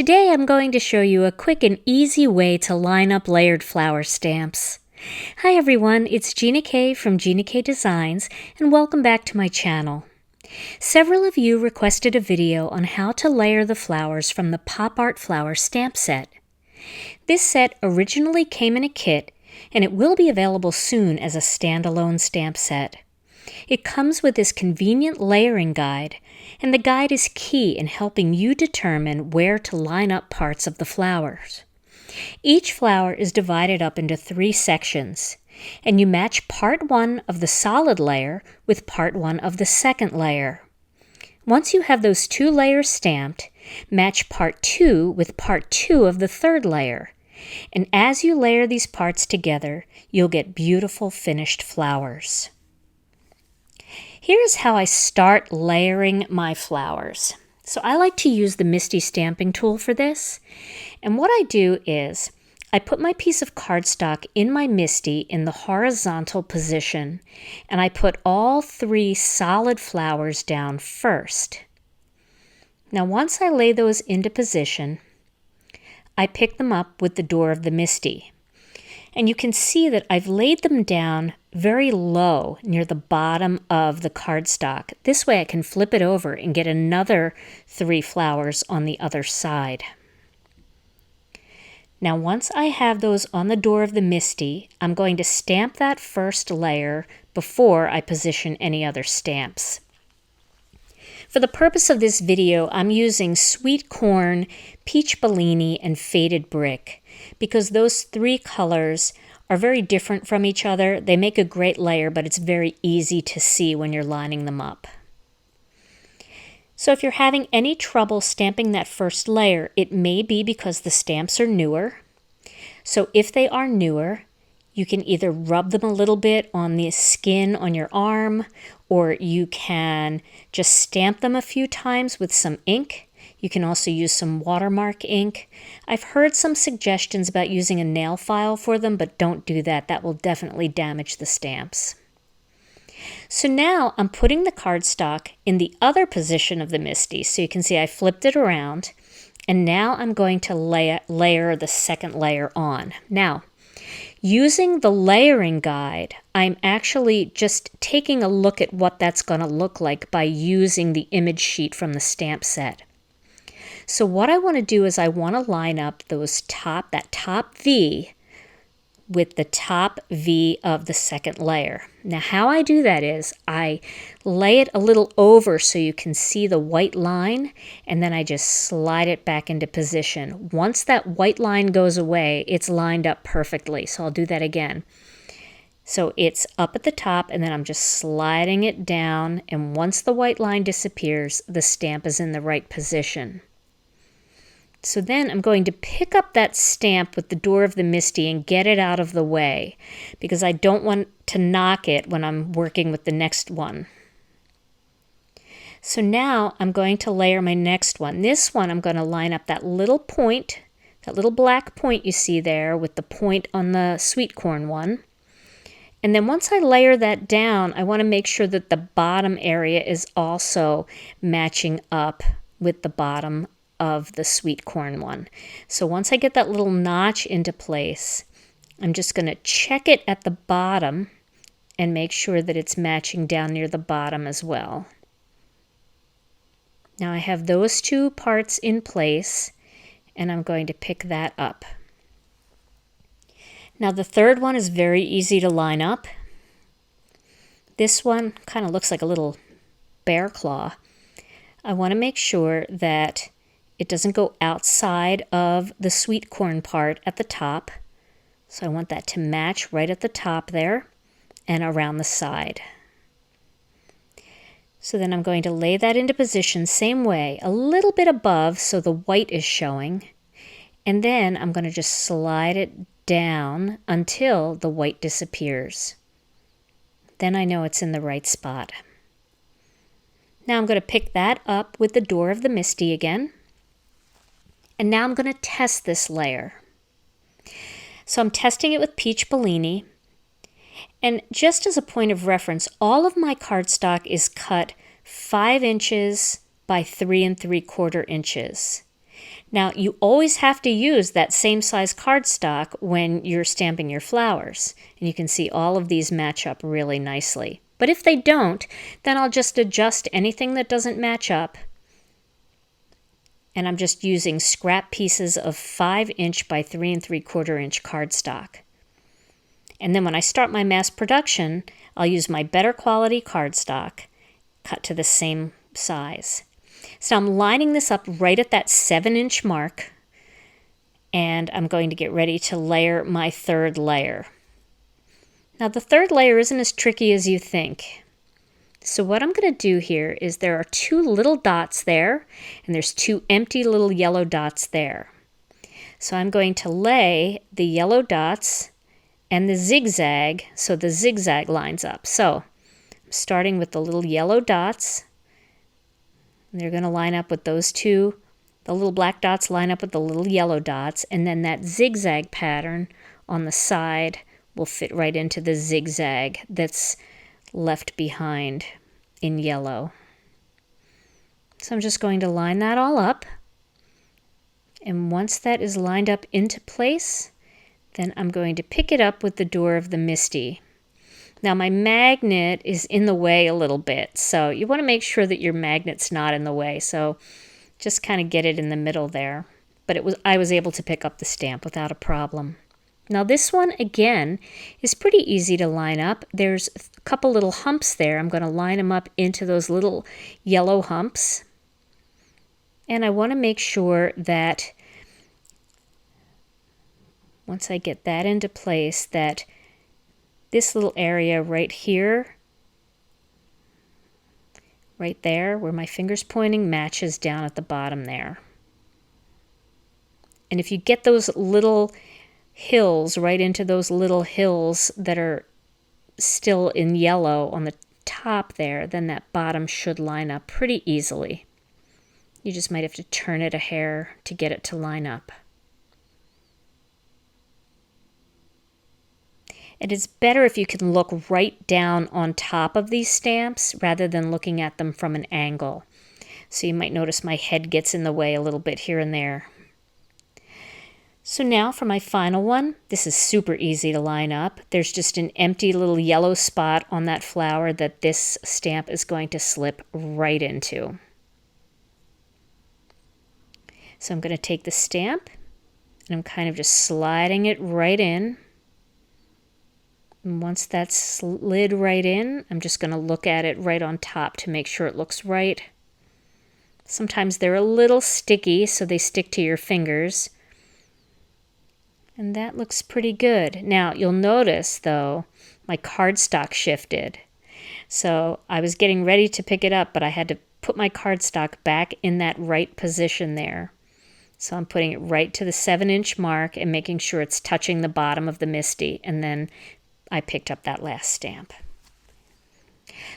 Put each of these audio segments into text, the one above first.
Today I'm going to show you a quick and easy way to line up layered flower stamps. Hi everyone, it's Gina K from Gina K Designs, and welcome back to my channel. Several of you requested a video on how to layer the flowers from the Pop Art Flower stamp set. This set originally came in a kit, and it will be available soon as a standalone stamp set. It comes with this convenient layering guide, and the guide is key in helping you determine where to line up parts of the flowers. Each flower is divided up into 3 sections, and you match part 1 of the solid layer with part 1 of the second layer. Once you have those 2 layers stamped, match part 2 with part 2 of the third layer. And as you layer these parts together, you'll get beautiful finished flowers. Here's how I start layering my flowers. So I like to use the Misty stamping tool for this. And what I do is I put my piece of cardstock in my Misty in the horizontal position, and I put all 3 solid flowers down first. Now once I lay those into position, I pick them up with the door of the Misty. And you can see that I've laid them down very low near the bottom of the cardstock. This way I can flip it over and get another 3 flowers on the other side. Now once I have those on the door of the Misty, I'm going to stamp that first layer before I position any other stamps. For the purpose of this video, I'm using Sweet Corn, Peach Bellini, and Faded Brick because those 3 colors are very different from each other. They make a great layer, but it's very easy to see when you're lining them up. So if you're having any trouble stamping that first layer, it may be because the stamps are newer. So if they are newer, you can either rub them a little bit on the skin on your arm, or you can just stamp them a few times with some ink. You can also use some watermark ink. I've heard some suggestions about using a nail file for them, but don't do that. That will definitely damage the stamps. So now I'm putting the cardstock in the other position of the Misty. So you can see I flipped it around, and now I'm going to layer the second layer on. Now, using the layering guide, I'm actually just taking a look at what that's going to look like by using the image sheet from the stamp set. So what I want to do is I want to line up that top V with the top V of the second layer. Now how I do that is I lay it a little over so you can see the white line, and then I just slide it back into position. Once that white line goes away, it's lined up perfectly. So I'll do that again. So it's up at the top, and then I'm just sliding it down, and once the white line disappears, the stamp is in the right position. So then I'm going to pick up that stamp with the door of the Misty and get it out of the way because I don't want to knock it when I'm working with the next one. So now I'm going to layer my next one. This one I'm going to line up that little point, that little black point you see there with the point on the sweet corn one. And then once I layer that down, I want to make sure that the bottom area is also matching up with the bottom of the sweet corn one. So once I get that little notch into place, I'm just going to check it at the bottom and make sure that it's matching down near the bottom as well. Now I have those 2 parts in place, and I'm going to pick that up. Now the third one is very easy to line up. This one kind of looks like a little bear claw. I want to make sure that it doesn't go outside of the sweet corn part at the top. So I want that to match right at the top there and around the side. So then I'm going to lay that into position same way, a little bit above so the white is showing. And then I'm going to just slide it down until the white disappears. Then I know it's in the right spot. Now I'm going to pick that up with the door of the Misty again. And now I'm going to test this layer. So I'm testing it with Peach Bellini. And just as a point of reference, all of my cardstock is cut 5 inches by 3 3/4 inches. Now, you always have to use that same size cardstock when you're stamping your flowers. And you can see all of these match up really nicely. But if they don't, then I'll just adjust anything that doesn't match up. And I'm just using scrap pieces of 5" by 3 3/4 inch cardstock. And then when I start my mass production, I'll use my better quality cardstock, cut to the same size. So I'm lining this up right at that 7" mark, and I'm going to get ready to layer my third layer. Now the third layer isn't as tricky as you think. So what I'm going to do here is there are 2 little dots there, and there's 2 empty little yellow dots there. So I'm going to lay the yellow dots and the zigzag so the zigzag lines up. So I'm starting with the little yellow dots. And they're going to line up with those 2. The little black dots line up with the little yellow dots, and then that zigzag pattern on the side will fit right into the zigzag that's left behind in yellow. So I'm just going to line that all up. And once that is lined up into place, then I'm going to pick it up with the door of the MISTI. Now my magnet is in the way a little bit, so you want to make sure that your magnet's not in the way. So just kind of get it in the middle there. But I was able to pick up the stamp without a problem. Now this one, again, is pretty easy to line up. There's a couple little humps there. I'm going to line them up into those little yellow humps. And I want to make sure that once I get that into place, that this little area right here, right there, where my finger's pointing, matches down at the bottom there. And if you get those little hills right into those little hills that are still in yellow on the top there, then that bottom should line up pretty easily. You just might have to turn it a hair to get it to line up. And it's better if you can look right down on top of these stamps rather than looking at them from an angle. So you might notice my head gets in the way a little bit here and there. So now for my final one, this is super easy to line up. There's just an empty little yellow spot on that flower that this stamp is going to slip right into. So I'm going to take the stamp and I'm kind of just sliding it right in. And once that's slid right in, I'm just going to look at it right on top to make sure it looks right. Sometimes they're a little sticky, so they stick to your fingers. And that looks pretty good. Now, you'll notice, though, my cardstock shifted. So I was getting ready to pick it up, but I had to put my cardstock back in that right position there. So I'm putting it right to the 7" mark and making sure it's touching the bottom of the MISTI, and then I picked up that last stamp.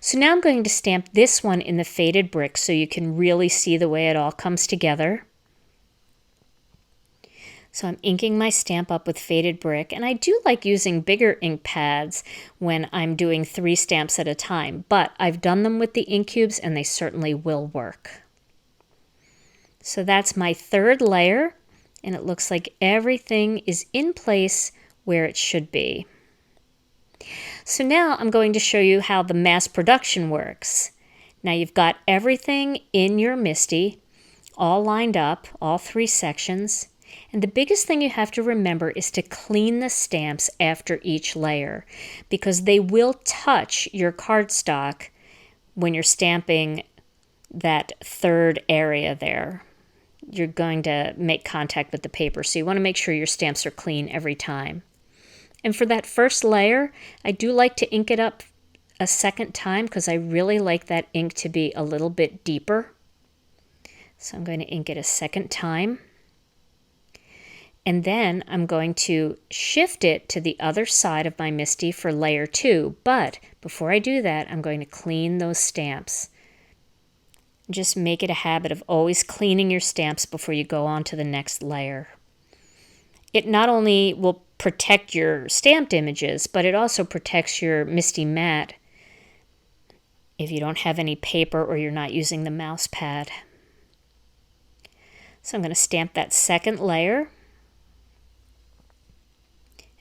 So now I'm going to stamp this one in the faded brick so you can really see the way it all comes together. So I'm inking my stamp up with faded brick, and I do like using bigger ink pads when I'm doing 3 stamps at a time, but I've done them with the ink cubes and they certainly will work. So that's my third layer, and it looks like everything is in place where it should be. So now I'm going to show you how the mass production works. Now you've got everything in your MISTI all lined up, all 3 sections. And the biggest thing you have to remember is to clean the stamps after each layer, because they will touch your cardstock when you're stamping that third area there. You're going to make contact with the paper, so you want to make sure your stamps are clean every time. And for that first layer, I do like to ink it up a second time because I really like that ink to be a little bit deeper. So I'm going to ink it a second time. And then I'm going to shift it to the other side of my MISTI for layer 2. But before I do that, I'm going to clean those stamps. Just make it a habit of always cleaning your stamps before you go on to the next layer. It not only will protect your stamped images, but it also protects your MISTI mat if you don't have any paper or you're not using the mouse pad. So I'm going to stamp that second layer.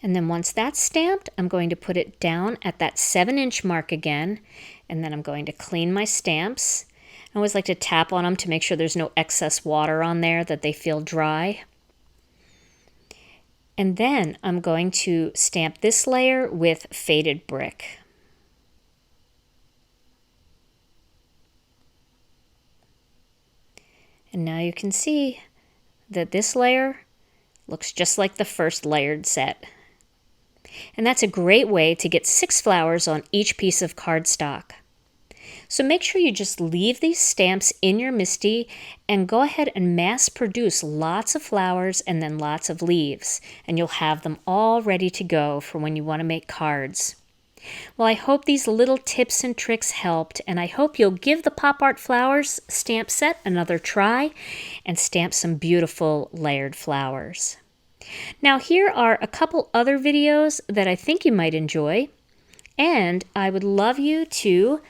And then once that's stamped, I'm going to put it down at that 7-inch mark again. And then I'm going to clean my stamps. I always like to tap on them to make sure there's no excess water on there, that they feel dry. And then I'm going to stamp this layer with faded brick. And now you can see that this layer looks just like the first layered set. And that's a great way to get 6 flowers on each piece of cardstock. So make sure you just leave these stamps in your MISTI and go ahead and mass produce lots of flowers and then lots of leaves. And you'll have them all ready to go for when you want to make cards. Well, I hope these little tips and tricks helped, and I hope you'll give the Pop Art Flowers stamp set another try and stamp some beautiful layered flowers. Now here are a couple other videos that I think you might enjoy, and I would love you to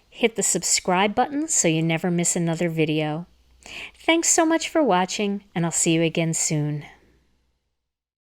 hit the subscribe button so you never miss another video. Thanks so much for watching, and I'll see you again soon.